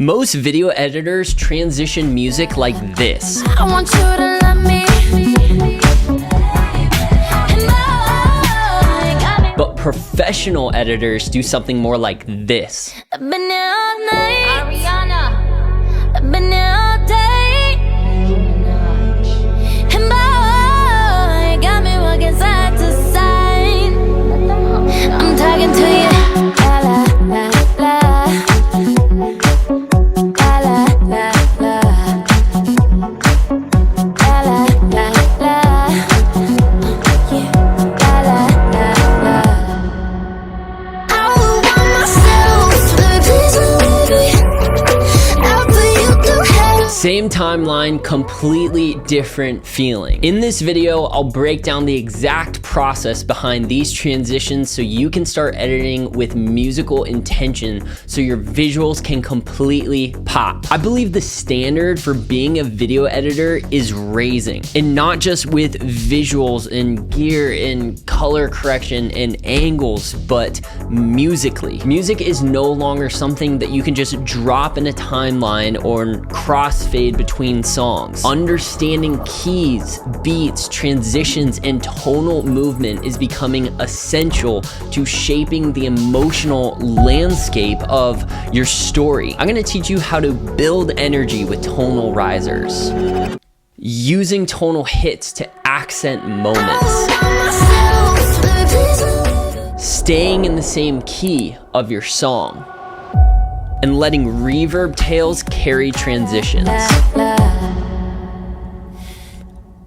Most video editors transition music like this. I want you to love me. But professional editors do something more like this. I've been here all night. Ariana. I've been here all day. And boy, got me walking side to side. I'm talking to you. La la la la. La la la la. La la la la. Yeah. La la la la. I will want myself to please me. After you do have. Same timeline, completely different feeling. In this video, I'll break down the exact process behind these transitions so you can start editing with musical intention so your visuals can completely pop. I believe the standard for being a video editor is raising, and not just with visuals and gear and color correction and angles, but musically. Music is no longer something that you can just drop in a timeline or crossfade between songs. Understanding keys, beats, transitions, and tonal movement is becoming essential to shaping the emotional landscape of your story. I'm gonna teach you how to build energy with tonal risers, using tonal hits to accent moments, staying in the same key of your song, and letting reverb tails carry transitions.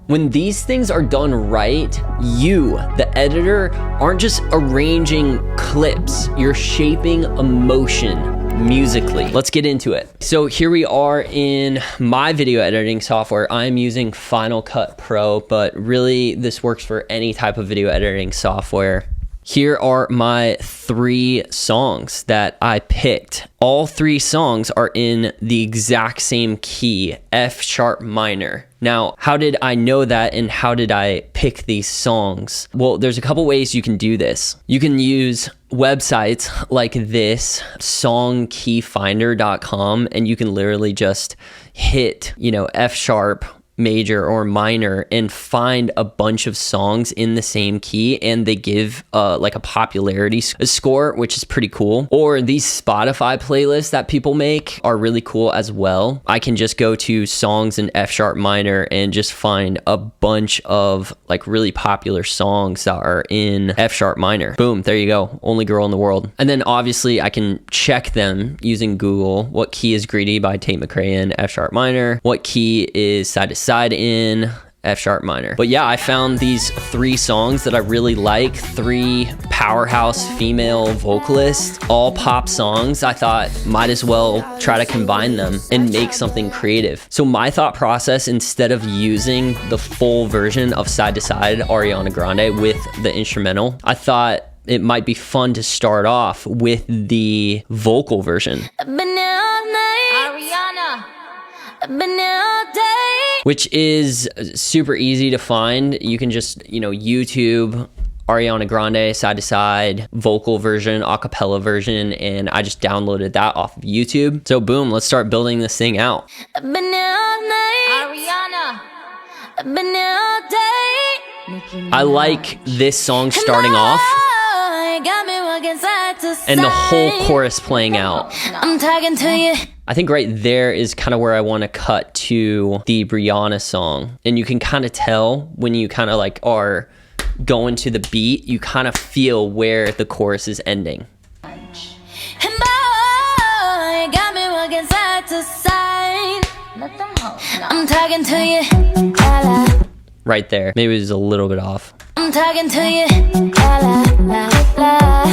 When these things are done right, you, the editor, aren't just arranging clips, you're shaping emotion musically. Let's get into it. So here we are in my video editing software. I'm using Final Cut Pro, but really this works for any type of video editing software. Here are my 3 songs that I picked. All 3 songs are in the exact same key, F sharp minor. Now, how did I know that and how did I pick these songs? Well, there's a couple ways you can do this. You can use websites like this, songkeyfinder.com, and you can literally just hit, F sharp major or minor and find a bunch of songs in the same key, and they give like a popularity score, which is pretty cool. Or these Spotify playlists that people make are really cool as well. I can just go to songs in F sharp minor and just find a bunch of like really popular songs that are in F sharp minor. Boom, there you go. Only Girl in the World. And then obviously I can check them using Google. What key is Greedy by Tate McRae in F sharp minor? What key is Side to Side in F sharp minor? But yeah, I found these 3 songs that I really like, 3 powerhouse female vocalists, all pop songs. I thought might as well try to combine them and make something creative. So my thought process, instead of using the full version of Side to Side Ariana Grande with the instrumental, I thought it might be fun to start off with the vocal version. I've been here all night. Ariana. I've been here all day. Which is super easy to find. You can just, YouTube Ariana Grande Side to Side vocal version, acapella version, and I just downloaded that off of YouTube. So boom, let's start building this thing out. I've been here all night. Ariana. I've been here all day. I like this song starting off Got me walking side to side. and the whole chorus playing out. I'm talking to you. I think right there is kind of where I want to cut to the Brianna song. And you can kind of tell when you kind of like are going to the beat, you kind of feel where the chorus is ending. And boy, got me walking side to side. I'm talking to you. La, la. Right there. Maybe it was a little bit off. I'm talking to you. La, la, la, la.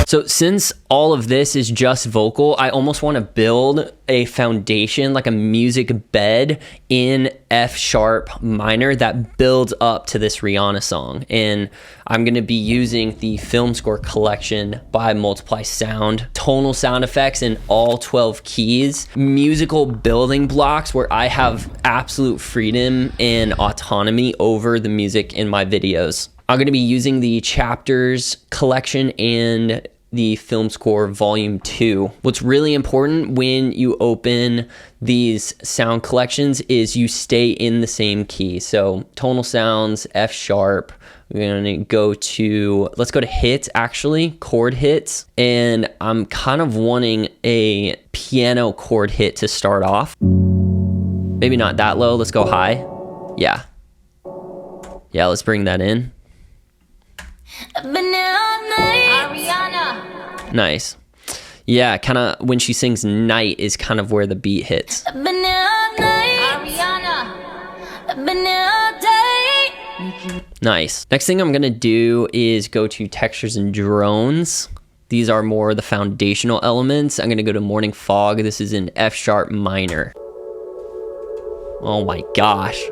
So since all of this is just vocal, I almost want to build a foundation, like a music bed in F sharp minor that builds up to this Rihanna song. And I'm going to be using the Film Score Collection by Multiply Sound, tonal sound effects in all 12 keys, musical building blocks where I have absolute freedom and autonomy over the music in my videos. I'm going to be using the Chapters collection and the film score volume 2. What's really important when you open these sound collections is you stay in the same key. So tonal sounds, F sharp. We're going to go to, let's go to hits actually, chord hits. And I'm kind of wanting a piano chord hit to start off. Maybe not that low, let's go high. Yeah, let's bring that in. Ariana. Nice. Yeah, kind of when she sings night is kind of where the beat hits. Nice. Next thing I'm going to do is go to textures and drones. These are more the foundational elements. I'm going to go to morning fog. This is in F sharp minor. Oh my gosh.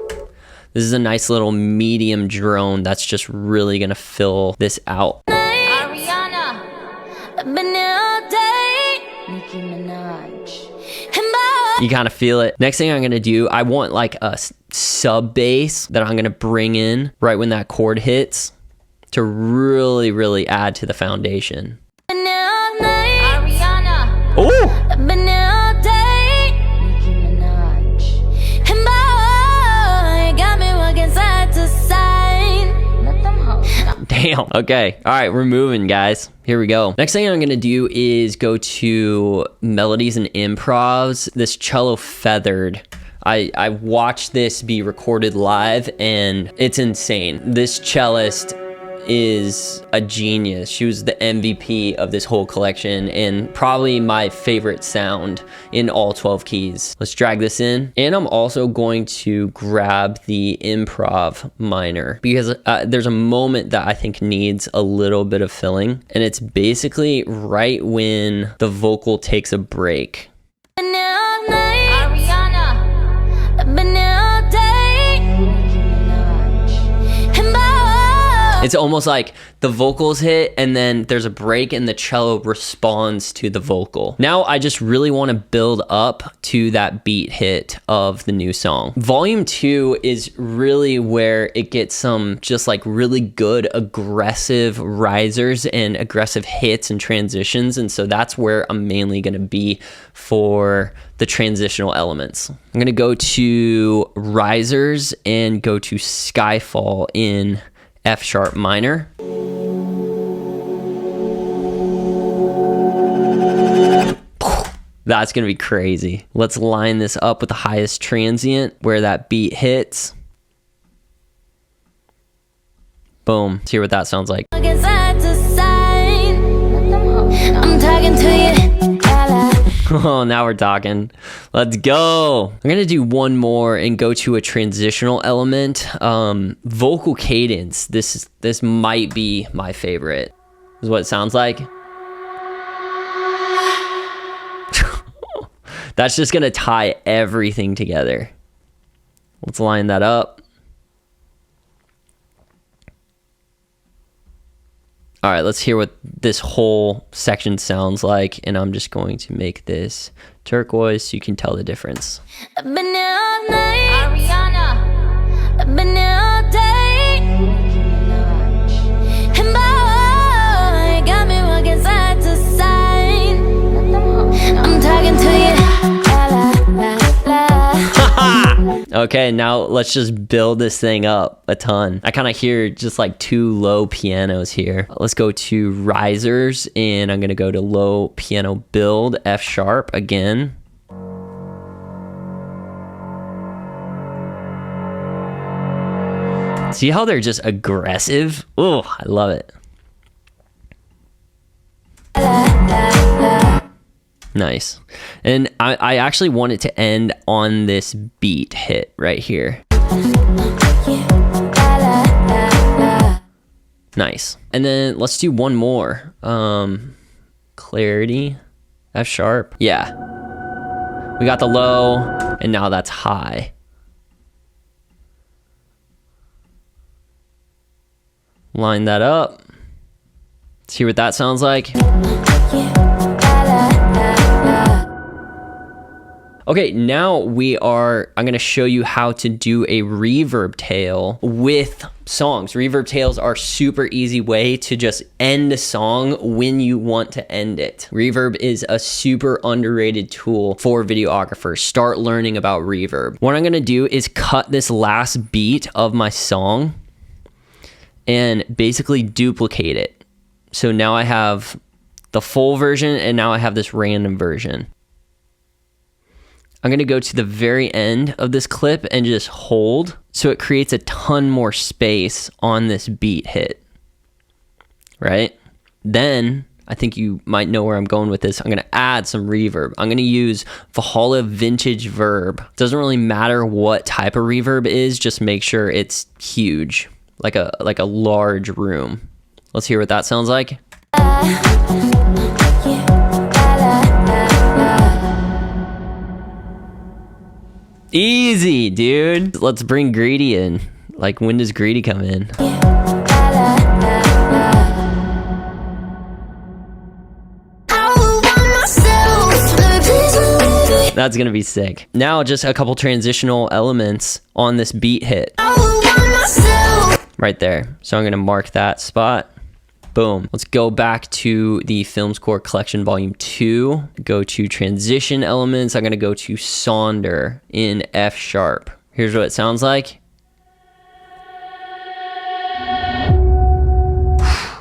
This is a nice little medium drone that's just really gonna fill this out. Ariana. Nicki Minaj. You kind of feel it. Next thing I'm gonna do, I want like a sub bass that I'm gonna bring in right when that chord hits to really, really add to the foundation. Ariana. Oh! Damn. Okay. All right. We're moving, guys. Here we go. Next thing I'm going to do is go to melodies and improvs. This cello feathered. I watched this be recorded live and it's insane. This cellist is a genius. She was the MVP of this whole collection and probably my favorite sound in all 12 keys. Let's drag this in. And I'm also going to grab the improv minor because there's a moment that I think needs a little bit of filling, and it's basically right when the vocal takes a break. It's almost like the vocals hit and then there's a break and the cello responds to the vocal. Now I just really want to build up to that beat hit of the new song. Volume 2 is really where it gets some just like really good aggressive risers and aggressive hits and transitions. And so that's where I'm mainly going to be for the transitional elements. I'm going to go to risers and go to Skyfall in F sharp minor. That's gonna be crazy. Let's line this up with the highest transient where that beat hits. Boom. Let's hear what that sounds like. I'm talking to you. Oh, now we're talking. Let's go. I'm gonna do one more and go to a transitional element. Vocal cadence. This might be my favorite. This is what it sounds like. That's just gonna tie everything together. Let's line that up. All right, let's hear what this whole section sounds like, and I'm just going to make this turquoise so you can tell the difference. Okay, now let's just build this thing up a ton. I kind of hear just like two low pianos here. Let's go to risers, and I'm gonna go to low piano build, F sharp again. See how they're just aggressive? Oh, I love it. Nice. And I actually want it to end on this beat hit right here. Nice. And then let's do one more. Clarity, F sharp. Yeah. We got the low, and now that's high. Line that up. Let's hear what that sounds like. Okay, now I'm gonna show you how to do a reverb tail with songs. Reverb tails are super easy way to just end a song when you want to end it. Reverb is a super underrated tool for videographers. Start learning about reverb. What I'm gonna do is cut this last beat of my song and basically duplicate it. So now I have the full version and now I have this random version. I'm gonna go to the very end of this clip and just hold so it creates a ton more space on this beat hit, right? Then, I think you might know where I'm going with this. I'm gonna add some reverb. I'm gonna use Valhalla Vintage Verb. Doesn't really matter what type of reverb is, just make sure it's huge, like a large room. Let's hear what that sounds like. Easy, dude. Let's bring Greedy in. Like, when does Greedy come in? That's gonna be sick. Now, just a couple transitional elements on this beat hit. Right there. So I'm gonna mark that spot. Boom. Let's go back to the Film Score Collection Volume 2. Go to Transition Elements. I'm going to go to Sonder in F sharp. Here's what it sounds like.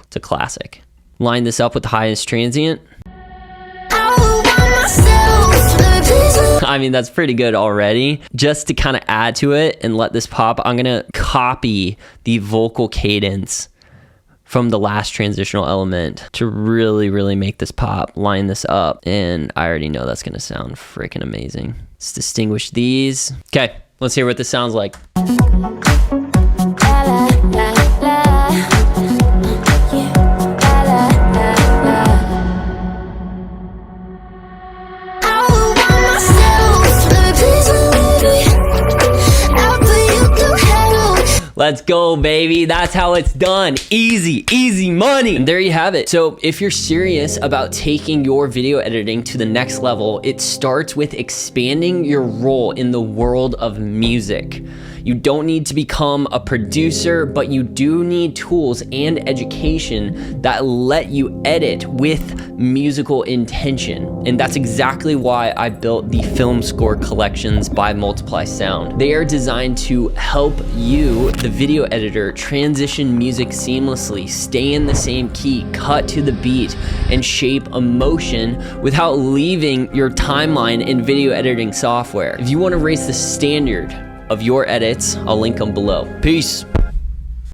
It's a classic. Line this up with the highest transient. I mean, that's pretty good already. Just to kind of add to it and let this pop, I'm going to copy the vocal cadence from the last transitional element to really make this pop. Line this up, and I already know that's gonna sound freaking amazing. Let's distinguish these. Okay, let's hear what this sounds like. Let's go, baby. That's how it's done. Easy, easy money. And there you have it. So if you're serious about taking your video editing to the next level, it starts with expanding your role in the world of music. You don't need to become a producer, but you do need tools and education that let you edit with musical intention. And that's exactly why I built the Film Score Collections by Multiply Sound. They are designed to help you, the video editor, transition music seamlessly, stay in the same key, cut to the beat, and shape emotion without leaving your timeline in video editing software. If you want to raise the standard of your edits, I'll link them below. Peace.